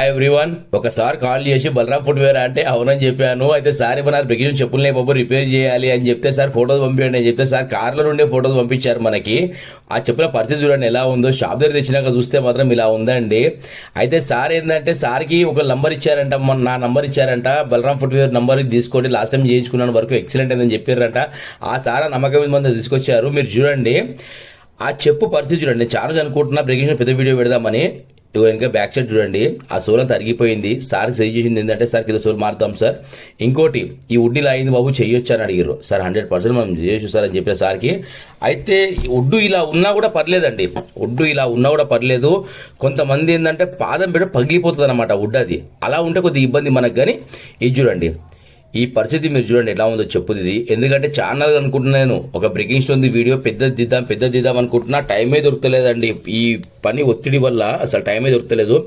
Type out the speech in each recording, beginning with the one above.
Everyone ఒకసారి call చేసి Balaram footwear అంటే అవునని చెప్పాను. అయితే సార్ ఏమన్నారు బ్రేకింగ్ చెప్పులనే బాబు రిపేర్ చేయాలి అని చెప్తే సార్ ఫోటోస్ పంపించండి అని చెప్తే సార్ కార్లో నుండే ఫోటోస్ పంపించారు మనకి. ఆ చెప్పుల పరిస్థితి చూడండి ఎలా ఉందో, షాప్ దగ్గర తెచ్చినాక చూస్తే మాత్రం ఇలా ఉందండి. అయితే సార్ ఏంటంటే సార్కి ఒక నంబర్ ఇచ్చారంట, నా నంబర్ ఇచ్చారంట, బలరాం ఫుట్వేర్ నంబర్ తీసుకోండి, లాస్ట్ టైం చేయించుకున్నాను వరకు ఎక్సలెంట్ అని చెప్పారంట. ఆ సార్ నమ్మకం మంది తీసుకొచ్చారు. మీరు చూడండి ఆ చెప్పు పరిస్థితి చూడండి. నేను చాలా అనుకుంటున్నా బ్రేకింగ్ పెద్ద వీడియో పెడదామని. ఇంకా బ్యాక్ సైడ్ చూడండి, ఆ సోల్ అంతా అరిగిపోయింది. సార్కి సజెస్ట్ చేసింది ఏంటంటే సార్ కింద సోల్ మారుతాం సార్, ఇంకోటి ఈ వుడ్ ఇలా అయింది బాబు చెయ్యొచ్చు అని అడిగారు. సార్ 100% మనం చేయొచ్చు సార్ అని చెప్పిన సార్కి. అయితే వుడ్ ఇలా ఉన్నా కూడా పర్లేదండి, వుడ్ ఇలా ఉన్నా కూడా పర్లేదు. కొంతమంది ఏంటంటే పాదం పెట్టి పగిలిపోతుంది అనమాట వుడ్, అది అలా ఉంటే కొద్దిగా ఇబ్బంది మనకు. కానీ ఇది చూడండి ఈ పరిస్థితి మీరు చూడండి ఎలా ఉందో చెప్పుది ఇది. ఎందుకంటే ఛానల్ అనుకుంటున్నాను ఒక బ్రేకింగ్ స్టోన్ వీడియో పెద్దది దిద్దాం అనుకుంటున్నా, టైమే దొరకలేదండి. ఈ పని ఒత్తిడి వల్ల అసలు టైమే దొరకలేదు.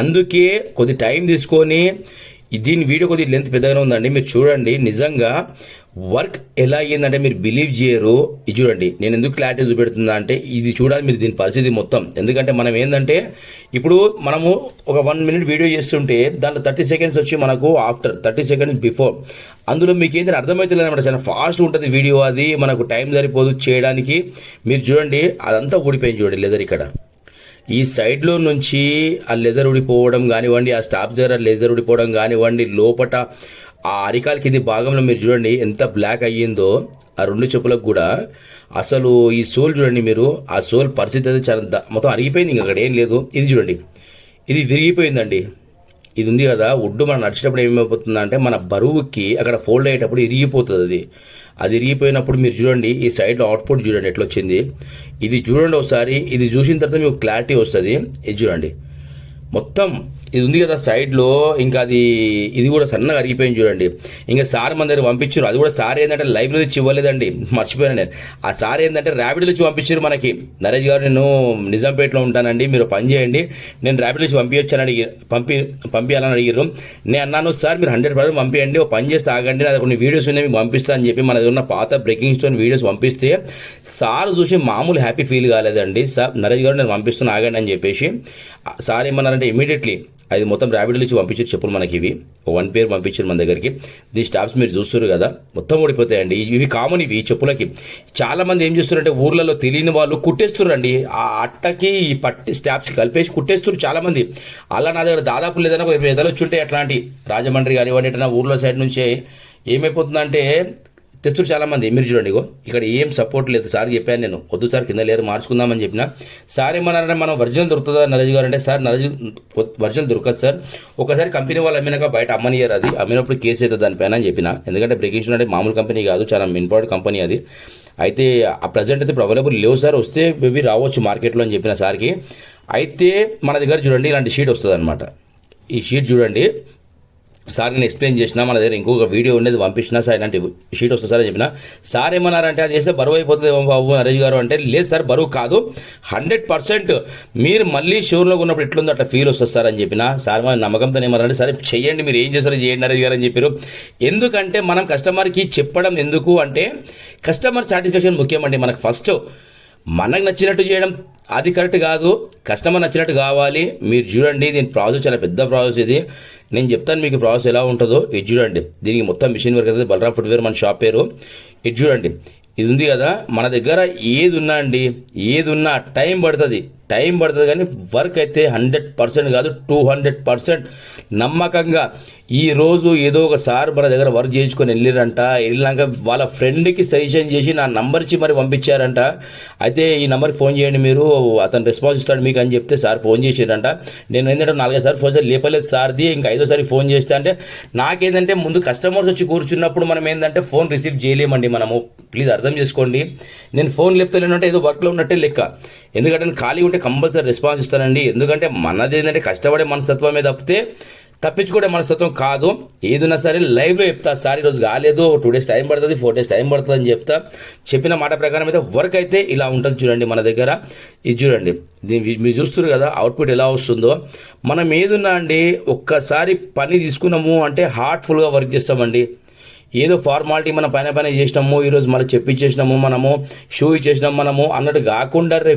అందుకే కొద్ది టైం తీసుకొని దీని వీడియో కొద్దిగా లెంత్ పెద్దగానే ఉందండి. మీరు చూడండి నిజంగా వర్క్ ఎలా అయ్యిందంటే మీరు బిలీవ్ చేయరు. ఇది చూడండి నేను ఎందుకు క్లారిటీ చూపెడుతుందా అంటే ఇది చూడాలి మీరు దీని పరిస్థితి మొత్తం. ఎందుకంటే మనం ఏంటంటే ఇప్పుడు మనము ఒక 1 minute వీడియో చేస్తుంటే దాంట్లో 30 seconds వచ్చి మనకు ఆఫ్టర్, 30 seconds బిఫోర్. అందులో మీకు ఏంటంటే అర్థమవుతుంది అనమాట, చాలా ఫాస్ట్ ఉంటుంది వీడియో, అది మనకు టైం సరిపోదు చేయడానికి. మీరు చూడండి అదంతా ఊడిపోయింది చూడండి లెదర్ ఇక్కడ. ఈ సైడ్లో నుంచి ఆ లెదర్ ఊడిపోవడం కానివ్వండి, ఆ స్టాప్ దగ్గర లెదర్ ఊడిపోవడం కానివ్వండి, లోపట ఆ అరికాల కింది భాగంలో మీరు చూడండి ఎంత బ్లాక్ అయ్యిందో ఆ 2 చెప్పులకు కూడా. అసలు ఈ సోల్ చూడండి మీరు, ఆ సోల్ పరిస్థితి అయితే చాలా మొత్తం అరిగిపోయింది, ఇంకా అక్కడ ఏం లేదు. ఇది చూడండి ఇది విరిగిపోయిందండి. ఇది ఉంది కదా వుడ్, మనం నడిచేటప్పుడు ఏమైపోతుంది అంటే మన బరువుకి అక్కడ ఫోల్డ్ అయ్యేటప్పుడు ఇరిగిపోతుంది. అది ఇరిగిపోయినప్పుడు మీరు చూడండి ఈ సైడ్లో అవుట్పుట్ చూడండి ఎట్లా వచ్చింది. ఇది చూడండి ఒకసారి, ఇది చూసిన తర్వాత మీకు క్లారిటీ వస్తుంది. ఇది చూడండి మొత్తం ఇది ఉంది కదా సైడ్లో, ఇంకా ఇది కూడా సన్నగా అరిగిపోయింది చూడండి. ఇంకా సార్ మన దగ్గర పంపించారు, అది కూడా సార్ ఏంటంటే లైవ్లో ఇచ్చి ఇవ్వలేదండి, మర్చిపోయాను నేను. ఆ సార్ ఏంటంటే ర్యాపిడ్లో ఇచ్చి పంపించారు మనకి. నరేష్ గారు నేను నిజాంపేటలో ఉంటానండి, మీరు పని చేయండి, నేను ర్యాపిడ్లో ఇచ్చి పంపించొచ్చాను పంపించాలని అడిగారు. నేను అన్నాను సార్ మీరు 100% పంపించండి, ఒక పని చేస్తే ఆగండి, నాకు కొన్ని వీడియోస్ ఉన్నాయి మీకు పంపిస్తా అని చెప్పి మన దగ్గర ఉన్న పాత బ్రేకింగ్ స్టోన్ వీడియోస్ పంపిస్తే సార్ చూసి మామూలు హ్యాపీ ఫీల్ కాలేదండి. సార్ నరేష్ గారు నేను పంపిస్తున్నా ఆగండి అని చెప్పేసి. సార్ ఏమన్నారంటే ఇమీడియట్లీ అది మొత్తం ర్యాపిడ్లో ఇచ్చి పంపించారు చెప్పులు మనకి. ఇవి 1 pair పంపించారు మన దగ్గరికి. దీని స్టాప్స్ మీరు చూస్తారు కదా మొత్తం ఓడిపోతాయండి. ఇవి కామన్, ఇవి ఈ చెప్పులకి. చాలామంది ఏం చేస్తారంటే ఊర్లలో తెలియని వాళ్ళు కుట్టేస్తారండి, ఆ అట్టకి ఈ పట్టి స్టాప్స్ కలిపేసి కుట్టేస్తారు చాలామంది. అలా నా దగ్గర దాదాపు లేదన్నా 20 ఎదలు వచ్చి ఉంటాయి అట్లాంటి. రాజమండ్రి కానివ్వండి ఎట్లా ఊర్లో సైడ్ నుంచే ఏమైపోతుందంటే తెస్తురు చాలామంది. మీరు చూడండి ఇక్కడ ఏం సపోర్ట్ లేదు. సార్ చెప్పాను నేను వద్దు సార్ కింద లేరు మార్చుకుందామని చెప్పిన. సార్ ఏమన్నారంటే మనం ఒరిజినల్ దొరుకుతుందా నరేష్ గారు అంటే, సార్ ఒరిజినల్ దొరకదు సార్, ఒకసారి కంపెనీ వాళ్ళు అమ్మినాక బయట అమ్మనియరు, అది అమ్మినప్పుడు కేసు అవుతుంది దానిపైన అని చెప్పిన. ఎందుకంటే బ్రేకింగ్ స్టోన్ అంటే మామూలు కంపెనీ కాదు, చాలా ఇంపార్టెంట్ కంపెనీ అది. అయితే ఆ ప్రజెంట్ అయితే ఇప్పుడు అవైలబుల్ లేవు సార్, వస్తే మేబీ రావచ్చు మార్కెట్లో అని చెప్పిన సార్కి. అయితే మన దగ్గర చూడండి ఇలాంటి షీట్ వస్తుంది అనమాట. ఈ షీట్ చూడండి సార్ నేను ఎక్స్ప్లెయిన్ చేసిన, మన దగ్గర ఇంకొక వీడియో ఉండేది పంపించిన సార్ ఇలాంటి షీట్ వస్తుంది సార్ అని చెప్పిన. సార్ ఏమన్నారంటే అది చేస్తే బరువు అయిపోతుంది ఏమో బాబు నరేష్ గారు అంటే, లేదు సార్ బరువు కాదు, 100% మీరు మళ్ళీ షోరూంలో ఉన్నప్పుడు ఎట్లుందో అట్లా ఫీల్ వస్తుంది సార్ అని చెప్పిన. సార్ మన నమ్మకంతో ఏమన్నారంటే సరే చెయ్యండి, మీరు ఏం చేస్తారో చేయండి నరేష్ గారు అని చెప్పారు. ఎందుకంటే మనం కస్టమర్కి చెప్పడం ఎందుకు అంటే కస్టమర్ సాటిస్ఫాక్షన్ ముఖ్యమండి. మనకు ఫస్ట్ మనకు నచ్చినట్టు చేయడం అది కరెక్ట్ కాదు, కస్టమర్ నచ్చినట్టు కావాలి. మీరు చూడండి దీని ప్రాసెస్ చాలా పెద్ద ప్రాసెస్ ఇది. నేను చెప్తాను మీకు ప్రాసెస్ ఎలా ఉంటుందో. ఇది చూడండి దీనికి మొత్తం మిషన్ వర్క్ అయితే బలరాం ఫుట్వేర్ మన షాప్ పేరు. ఇది చూడండి ఇది ఉంది కదా మన దగ్గర ఏది ఉన్నా అండి, ఏది ఉన్నా టైం పడుతుంది కానీ వర్క్ అయితే 100% కాదు 200% నమ్మకంగా. ఈరోజు ఏదో ఒకసారి మన దగ్గర వర్క్ చేయించుకొని వెళ్ళాక వాళ్ళ ఫ్రెండ్కి సజెషన్ చేసి నా నంబర్ ఇచ్చి మరి పంపించారంట. అయితే ఈ నెంబర్కి ఫోన్ చేయండి మీరు, అతను రెస్పాన్స్ ఇస్తాడు మీకు అని చెప్తే సార్ ఫోన్ చేసారంట. నేను ఏంటంటే 4-5 సార్లు ఫోన్ చేసి లేపలేదు సార్ది, ఇంకా 5వ ఫోన్ చేస్తే అంటే నాకేంటంటే ముందు కస్టమర్స్ వచ్చి కూర్చున్నప్పుడు మనం ఏంటంటే ఫోన్ రిసీవ్ చేయలేమండి మనము, ప్లీజ్ అర్థం చేసుకోండి. నేను ఫోన్ లేపుతలేనంటే ఏదో వర్క్లో ఉన్నట్టే లెక్క. ఎందుకంటే నేను ఖాళీ ఉంటే కంపల్సరీ రెస్పాన్స్ ఇస్తానండి. ఎందుకంటే మనది ఏంటంటే కష్టపడే మనస్తత్వమే తప్పితే తప్పించుకోవడం మనస్తత్వం కాదు. ఏదైనా సరే లైవ్లో చెప్తా, సార్ ఈరోజు కాలేదు 2 days టైం పడుతుంది 4 days టైం పడుతుంది అని చెప్తా. చెప్పిన మాట ప్రకారం అయితే వర్క్ అయితే ఇలా ఉంటుంది చూడండి మన దగ్గర. ఇది చూడండి మీరు చూస్తున్నారు కదా అవుట్పుట్ ఎలా వస్తుందో. మనం ఏదున్నా అండి ఒక్కసారి పని తీసుకున్నాము అంటే హార్ట్ఫుల్గా వర్క్ చేస్తామండి. ఏదో ఫార్మాలిటీ మన పైన చేసినాము, ఈరోజు మళ్ళీ చెప్పించేసినాము, మనము షూ ఇచ్చేసినాము మనము అన్నట్టు కాకుండా రే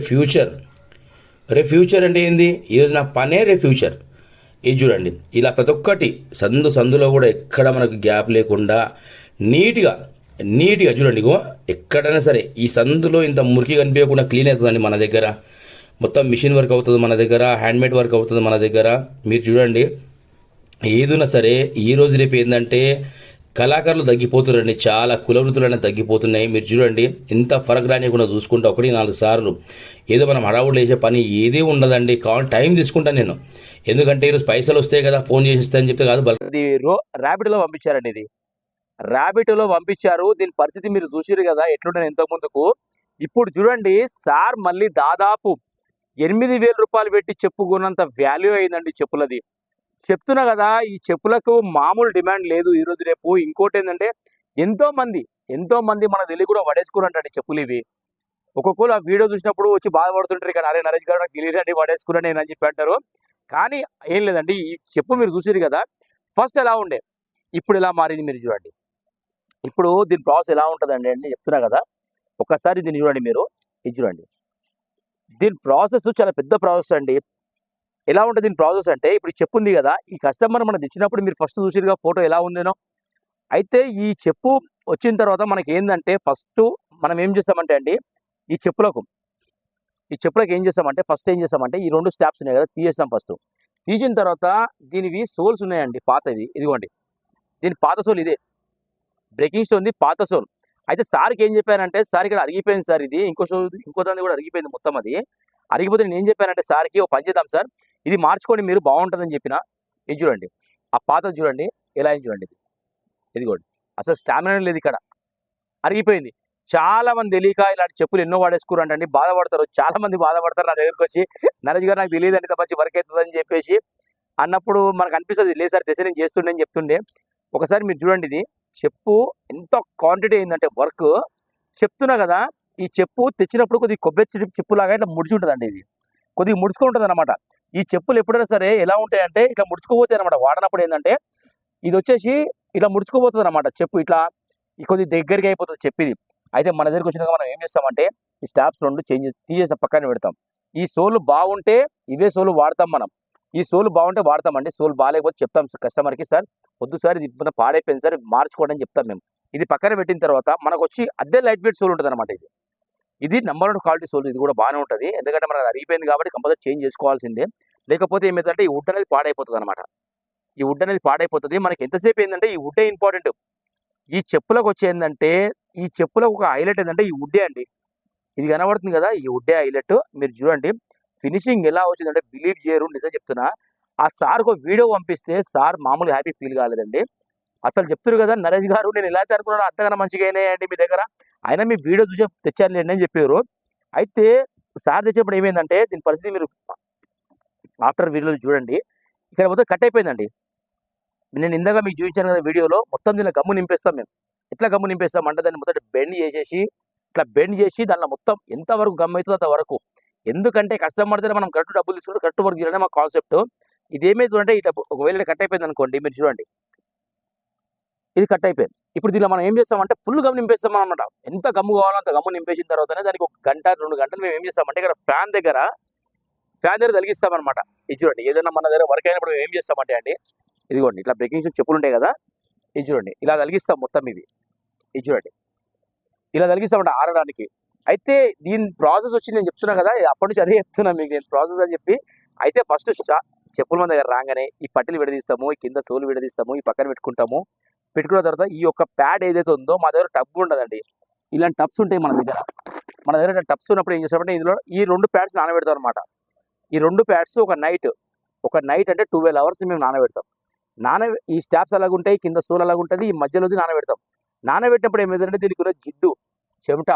ఫ్యూచర్ అంటే ఏంది, ఈరోజు నా పనే రే ఫ్యూచర్. ఇది చూడండి, ఇలా ప్రతి ఒక్కటి సందులో కూడా ఎక్కడ మనకు గ్యాప్ లేకుండా నీట్గా నీట్గా చూడండి. ఇగో ఎక్కడైనా సరే ఈ సందులో ఇంత మురికి కనిపించకుండా క్లీన్ అవుతుందండి మన దగ్గర. మొత్తం మిషన్ వర్క్ అవుతుంది మన దగ్గర, హ్యాండ్మేడ్ వర్క్ అవుతుంది మన దగ్గర. మీరు చూడండి, ఏదున్నా సరే ఈ రోజు రేపు ఏంటంటే కళాకారులు తగ్గిపోతున్నారండి, చాలా కులవృత్తులు అనేది తగ్గిపోతున్నాయి. మీరు చూడండి, ఇంత ఫరక్ రానియకుండా చూసుకుంటే 1-4 సార్లు ఏదో మనం హడావుడు వేసే పని ఏదీ ఉండదండి. కావాలి టైం తీసుకుంటాను నేను, ఎందుకంటే ఈరోజు పైసలు వస్తాయి కదా ఫోన్ చేసిస్తా అని చెప్తే కాదు. ఇది ర్యాపిడ్లో పంపించారండి, ఇది ర్యాపిడ్లో పంపించారు. దీని పరిస్థితి మీరు చూసిరు కదా ఎట్లుంటే ఎంతో ముందుకు. ఇప్పుడు చూడండి సార్ మళ్ళీ దాదాపు 8,000 రూపాయలు పెట్టి చెప్పుకున్నంత వాల్యూ అయిందండి చెప్పులది. చెప్తున్నా కదా, ఈ చెప్పులకు మామూలు డిమాండ్ లేదు ఈ రోజు రేపు. ఇంకోటి ఏంటంటే ఎంతో మంది మనకు తెలియ కూడా పడేసుకురంటండి చెప్పులు ఇవి. ఒక్కొక్కరు ఆ వీడియో చూసినప్పుడు వచ్చి బాధపడుతుంటారు, ఇక్కడ అరే నరేష్ గారు నాకు తెలియదండి పడేసుకున్నా నేను అని చెప్పి అంటారు. కానీ ఏం లేదండి, ఈ చెప్పు మీరు చూసిరు కదా ఫస్ట్ ఎలా ఉండే ఇప్పుడు ఎలా మారింది మీరు చూడండి. ఇప్పుడు దీని ప్రాసెస్ ఎలా ఉంటుందండి అంటే చెప్తున్నా కదా, ఒక్కసారి దీన్ని చూడండి మీరు. ఇది చూడండి, దీని ప్రాసెస్ చాలా పెద్ద ప్రాసెస్ అండి. ఎలా ఉంటుంది దీని ప్రాసెస్ అంటే, ఇప్పుడు ఈ చెప్పు ఉంది కదా, ఈ కస్టమర్ మనకు తెచ్చినప్పుడు మీరు ఫస్ట్ చూసిరుగా ఫోటో ఎలా ఉందేనో. అయితే ఈ చెప్పు వచ్చిన తర్వాత మనకి ఏంటంటే ఫస్ట్ మనం ఏం చేస్తామంటే అండి, ఈ చెప్పులకు ఏం చేస్తామంటే ఫస్ట్ ఏం చేస్తామంటే ఈ 2 స్టాప్స్ ఉన్నాయి కదా తీసేస్తాం ఫస్ట్. తీసిన తర్వాత దీనివి సోల్స్ ఉన్నాయండి పాతవి, ఇదిగోండి దీని పాత సోల్ ఇదే, బ్రేకింగ్ స్టోన్ది పాత సోల్. అయితే సార్కి ఏం చెప్పానంటే, సార్ ఇక్కడ అరిగిపోయింది సార్, ఇది ఇంకో దాన్ని కూడా అరిగిపోయింది మొత్తం. అది అరిగిపోతే నేను ఏం చెప్పానంటే సార్కి, ఒక పని చేద్దాం సార్, ఇది మార్చుకోండి మీరు బాగుంటుందని చెప్పిన. ఇది చూడండి, ఆ పాత చూడండి ఎలా అయింది చూడండి. ఇదిగోండి అసలు స్టామినా లేదు, ఇక్కడ అరిగిపోయింది. చాలా మంది తెలియక ఇలాంటి చెప్పులు ఎన్నో వాడేసుకురంటండి, బాధపడతారు. చాలా మంది బాధపడతారు నా దగ్గరకు వచ్చి, నరేష్ గారు నాకు తెలియదండి ఇంత మంచి వర్క్ అవుతుందని చెప్పేసి అన్నప్పుడు మనకు అనిపిస్తుంది, లేదు సార్ తెసి నేను చేస్తుండే అని చెప్తుండే. ఒకసారి మీరు చూడండి, ఇది చెప్పు ఎంత క్వాంటిటీ అయిందంటే వర్క్. చెప్తున్నా కదా, ఈ చెప్పు తెచ్చినప్పుడు కొద్దిగా కొబ్బరి చెప్పులాగా ఇట్లా ముడిచి ఉంటుందండి, ఇది కొద్దిగా ముడుచుకుంటుంది అనమాట. ఈ చెప్పులు ఎప్పుడైనా సరే ఎలా ఉంటాయంటే ఇట్లా ముడుచుకోపోతాయి అనమాట. వాడినప్పుడు ఏంటంటే ఇది వచ్చేసి ఇట్లా ముడుచుకోపోతుంది అనమాట చెప్పు, ఇట్లా కొద్దిగా దగ్గరికి అయిపోతుంది చెప్పిది. అయితే మన దగ్గరికి వచ్చినాక మనం ఏం చేస్తామంటే ఈ స్టాప్స్ 2 తీసేసి పక్కన పెడతాం. ఈ సోలు బాగుంటే ఇవే సోలు వాడతాం మనం, ఈ సోలు బాగుంటే వాడతామండి. సోలు బాగాలేకపోతే చెప్తాం కస్టమర్కి, సార్ వద్దు సార్ ఇది ఇప్పుడు పాడైపోయింది సార్ మార్చుకోండి అని చెప్తాం మేము. ఇది పక్కన పెట్టిన తర్వాత మనకు వచ్చి అదే లైట్ వెయిట్ సోల్ ఉంటుంది అనమాట. ఇది నెంబర్ 1 క్వాలిటీ సోల్, ఇది కూడా బాగానే ఉంటుంది. ఎందుకంటే మనకు అరిగిపోయింది కాబట్టి కంపల్సరీ చేంజ్ చేసుకోవాల్సిందే. లేకపోతే ఏమైందంటే ఈ వుడ్ అనేది పాడైపోతుంది అనమాట. ఈ వుడ్ అనేది పాడైపోతుంది. మనకి ఎంతసేపు ఏంటంటే ఈ వుడ్డే ఇంపార్టెంట్. ఈ చెప్పులకు వచ్చి ఏంటంటే ఈ చెప్పులకు ఒక హైలైట్ ఏంటంటే ఈ వుడ్డే అండి. ఇది కనబడుతుంది కదా, ఈ వుడ్డే హైలైట్. మీరు చూడండి ఫినిషింగ్ ఎలా వచ్చిందంటే బిలీవ్ చేయరు, నిజం చెప్తున్నా. ఆ సార్కి ఒక వీడియో పంపిస్తే సార్ మామూలు హ్యాపీ ఫీల్ కాలేదండి. అసలు చెప్తున్నారు కదా నరేష్ గారు, నేను ఎలా అయితే అనుకున్నాను అంతగానో మంచిగా అయినాయండి మీ దగ్గర, అయినా మీ వీడియో చూసే తెచ్చారులేండి అని చెప్పారు. అయితే సార్ తెచ్చినప్పుడు ఏమైందంటే దీని పరిస్థితి మీరు ఆఫ్టర్ వీడియోలో చూడండి, ఇక్కడ మొత్తం కట్ అయిపోయిందండి. నేను ఇందాక మీకు చూపించాను కదా వీడియోలో, మొత్తం దీనిలో గమ్ము నింపేస్తాం మేము. ఎట్లా గమ్ము నింపేస్తాం అంటే దాన్ని మొత్తం బెండ్ చేసేసి ఇట్లా బెండ్ చేసి దానిలో మొత్తం ఎంతవరకు గమ్ము అవుతుందో అంతవరకు. ఎందుకంటే కస్టమర్ దగ్గర మనం కరెక్ట్ డబ్బులు తీసుకుంటే కరెక్ట్ వర్క్ చేయాలని మా కాన్సెప్ట్. ఇది ఏమైతుందంటే ఇట్లా ఒకవేళ కట్ అయిపోయింది అనుకోండి, మీరు చూడండి ఇది కట్ అయిపోయింది. ఇప్పుడు దీనిలో మనం ఏం చేస్తామంటే ఫుల్ గమ్ నింపేస్తాం అనమాట. ఎంత గమ్ము కావాలో అంత గమ్ము నింపేసిన తర్వాతనే దానికి 1 గంట 2 గంటలు మేము ఏం చేస్తామంటే ఇక్కడ ఫ్యాన్ దగ్గర తలిగిస్తామన్నమాట. ఇది చూడండి, ఏదైనా మన దగ్గర వర్క్ అయినప్పుడు మేము ఏం చేస్తామంటే అండి, ఇదిగోండి ఇట్లా బ్రేకింగ్ షూస్ చెప్పులు ఉంటాయి కదా, ఇది చూడండి ఇలా తలిగిస్తాం మొత్తం ఇవి. ఇది చూడండి ఇలా తలిగిస్తామంట ఆరడానికి. అయితే దీని ప్రాసెస్ వచ్చి నేను చెప్తున్నా కదా, అప్పటి నుంచి అదే చెప్తున్నా మీకు నేను ప్రాసెస్ అని చెప్పి. అయితే ఫస్ట్ చెప్పుల మన దగ్గర రాగానే ఈ పట్టీలు విడదీస్తాము, ఈ కింద సోలు విడదీస్తాము, ఈ పక్కన పెట్టుకుంటాము. పెట్టుకున్న తర్వాత ఈ యొక్క ప్యాడ్ ఏదైతే ఉందో మా దగ్గర టబ్ ఉండదండి, ఇలాంటి టబ్స్ ఉంటాయి మన దగ్గర టబ్స్ ఉన్నప్పుడు ఏం చేస్తామంటే ఇందులో ఈ 2 ప్యాడ్స్ నానబెడతాం అనమాట. ఈ 2 ప్యాడ్స్ ఒక నైట్ అంటే 12 అవర్స్ మేము నానబెడతాం. ఈ స్టాప్స్ అలాగుంటాయి, కింద సోల్ అలాగుంటుంది, ఈ మధ్యలోది నానబెడతాం. నానబెట్టినప్పుడు ఏమైందంటే దీనికి ఉన్న జిడ్డు చెమట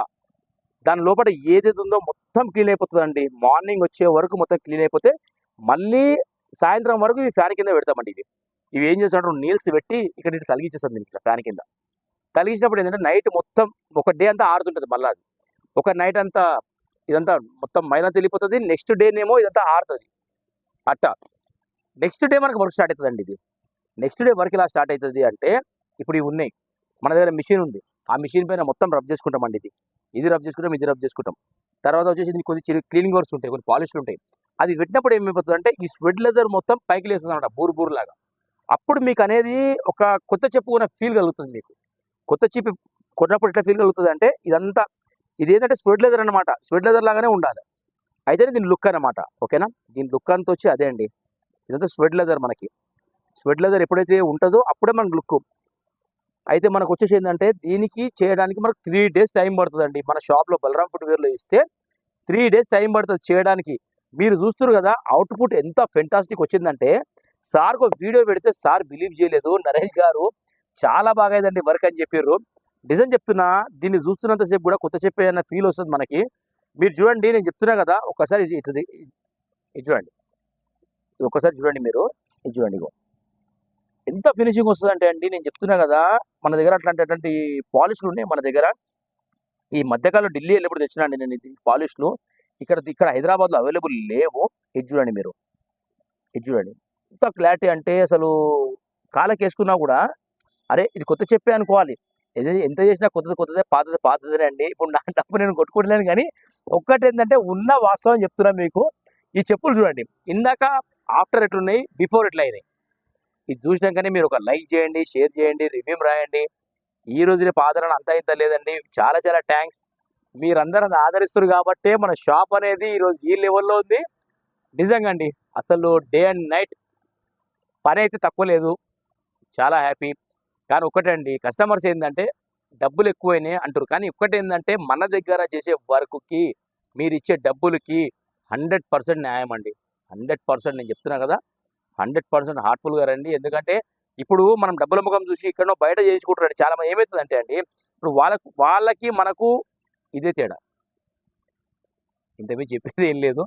దాని లోపల ఏదైతే ఉందో మొత్తం క్లీన్ అయిపోతుందండి. మార్నింగ్ వచ్చే వరకు మొత్తం క్లీన్ అయిపోతే మళ్ళీ సాయంత్రం వరకు ఈ ఫ్యాన్ కింద పెడతామండి. ఇవి ఏం చేస్తామంటే నీల్స్ పెట్టి ఇక్కడ ఇటు తలిగించేస్తాం దీనికి ఫ్యాన్ కింద. తలిగించినప్పుడు ఏంటంటే నైట్ మొత్తం ఒక డే అంతా ఆరుతుంటుంది. మళ్ళీ అది ఒక నైట్ అంతా ఇదంతా మొత్తం మైనా తెలిపోతుంది. నెక్స్ట్ డేనేమో ఇదంతా ఆరుతుంది అట్ట. నెక్స్ట్ డే మనకు వర్క్ స్టార్ట్ అవుతుందండి. ఇది నెక్స్ట్ డే వర్క్ ఇలా స్టార్ట్ అవుతుంది అంటే ఇప్పుడు ఇవి ఉన్నాయి మన దగ్గర మిషన్ ఉంది, ఆ మిషన్ పైన మొత్తం రబ్ చేసుకుంటామండి. ఇది రబ్ చేసుకుంటాం, ఇది రబ్ చేసుకుంటాం. తర్వాత వచ్చేసి దీనికి కొద్ది క్లీనింగ్ వర్క్స్ ఉంటాయి, కొన్ని పాలిష్లు ఉంటాయి, అది పెట్టినప్పుడు ఏమైపోతుంది అంటే ఈ స్వెడ్ లెదర్ మొత్తం పైకి లేస్తుంది అనమాట, బూరు బూరు లాగా. అప్పుడు మీకు అనేది ఒక కొత్త చెప్పు ఉన్న ఫీల్ కలుగుతుంది మీకు. కొత్త చెప్పు కొన్నప్పుడు ఎట్లా ఫీల్ కలుగుతుంది అంటే ఇదంతా ఇదేంటంటే స్వెడ్ లెదర్ అనమాట, స్వెడ్ లెదర్ లాగానే ఉండాలి. అయితే దీని లుక్ అనమాట, ఓకేనా. దీని లుక్ అంతా వచ్చి అదే అండి, ఇదంతా స్వెడ్ లెదర్. మనకి స్వెడ్ లెదర్ ఎప్పుడైతే ఉంటుందో అప్పుడే మనకు లుక్. అయితే మనకు వచ్చేసి ఏంటంటే దీనికి చేయడానికి మనకు 3 days టైం పడుతుందండి. మన షాప్లో బలరాం ఫుట్వేర్లో ఇస్తే 3 days టైం పడుతుంది చేయడానికి. మీరు చూస్తున్నారు కదా అవుట్పుట్ ఎంత ఫెంటాస్టిక్ వచ్చిందంటే, సార్కు వీడియో పెడితే సార్ బిలీవ్ చేయలేదు, నరేష్ గారు చాలా బాగా అయిందండి వర్క్ అని చెప్పారు. నిజం చెప్తున్నా, దీన్ని చూస్తున్నంతసేపు కూడా కొత్త చెప్పే అన్న ఫీల్ వస్తుంది మనకి. మీరు చూడండి, నేను చెప్తున్నా కదా, ఒక్కసారి ఇది చూడండి, ఒక్కసారి చూడండి మీరు, ఇది చూడండి, ఇగో ఎంత ఫినిషింగ్ వస్తుందంటే అండి, నేను చెప్తున్నా కదా, మన దగ్గర అట్లాంటి పాలిష్లు ఉన్నాయి మన దగ్గర. ఈ మధ్యకాలంలో ఢిల్లీ వెళ్ళినప్పుడు తెచ్చినా అండి నేను ఇది పాలిష్లు. ఇక్కడ హైదరాబాద్లో అవైలబుల్ లేవు. ఇది చూడండి మీరు, ఇది చూడండి ఎంత క్లారిటీ అంటే అసలు కాళ్ళకి వేసుకున్నా కూడా అరే ఇది కొత్త చెప్పే అనుకోవాలి. ఎంత చేసినా కొత్తదే పాతదే అండి. ఇప్పుడు నా డబ్బు నేను కొట్టుకోవట్లేను, కానీ ఒక్కటి ఏంటంటే ఉన్న వాస్తవం చెప్తున్నా మీకు. ఈ చెప్పులు చూడండి, ఇందాక ఆఫ్టర్ ఎట్లున్నాయి, బిఫోర్ ఎట్లా అయినాయి. ఇది చూసినాకనే మీరు ఒక లైక్ చేయండి, షేర్ చేయండి, రివ్యూ రాయండి. ఈ రోజు రేపు ఆదరణ అంతా ఇంత లేదండి. చాలా చాలా థ్యాంక్స్. మీరందరూ ఆదరిస్తారు కాబట్టే మన షాప్ అనేది ఈరోజు ఈ లెవెల్లో ఉంది. నిజంగా అండి, అసలు డే అండ్ నైట్ పని అయితే తక్కువ లేదు, చాలా హ్యాపీ. కానీ ఒకటండి, కస్టమర్స్ ఏంటంటే డబ్బులు ఎక్కువైనాయి అంటారు, కానీ ఒకటి ఏంటంటే మన దగ్గర చేసే వర్క్కి మీరు ఇచ్చే డబ్బులకి 100% న్యాయం అండి. 100% నేను చెప్తున్నా కదా, 100% హార్ట్ఫుల్గా రండి. ఎందుకంటే ఇప్పుడు మనం డబ్బుల ముఖం చూసి ఇక్కడో బయట చేయించుకుంటారండి చాలామంది. ఏమవుతుందంటే అండి, ఇప్పుడు వాళ్ళకి మనకు ఇదే తేడా, ఇంతమీ చెప్పేది ఏం లేదు.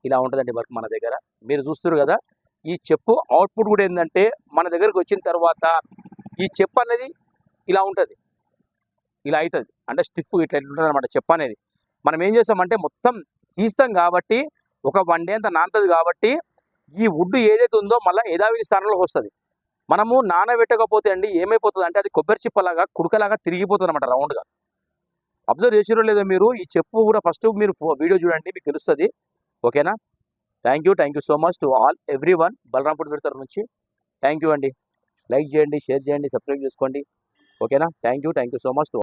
ఇలా ఉంటుందండి వర్క్ మన దగ్గర. మీరు చూస్తారు కదా, ఈ చెప్పు అవుట్పుట్ కూడా ఏంటంటే మన దగ్గరకు వచ్చిన తర్వాత ఈ చెప్పు అనేది ఇలా ఉంటుంది, ఇలా అవుతుంది. అంటే స్టిఫ్ ఇట్లా ఉంటుంది అనమాట చెప్పు అనేది. మనం ఏం చేస్తామంటే మొత్తం తీస్తాం కాబట్టి ఒక 1 day అంతా నానుతుంది కాబట్టి ఈ వుడ్ ఏదైతే ఉందో మళ్ళీ యథావిధి స్థానంలో వస్తుంది. మనము నానబెట్టకపోతే అండి ఏమైపోతుంది అంటే అది కొబ్బరి చిప్పలాగా కుడకలాగా తిరిగిపోతుంది అనమాట రౌండ్గా. అబ్జర్వ్ చేసిరో లేదో మీరు, ఈ చెప్పు కూడా ఫస్ట్ మీరు వీడియో చూడండి, మీకు తెలుస్తుంది, ఓకేనా. Thank you so much to all everyone. Balaram footwear తరఫు నుంచి థ్యాంక్ యూ అండి. లైక్ చేయండి, షేర్ చేయండి, సబ్స్క్రైబ్ చేసుకోండి, ఓకేనా. Thank you so much to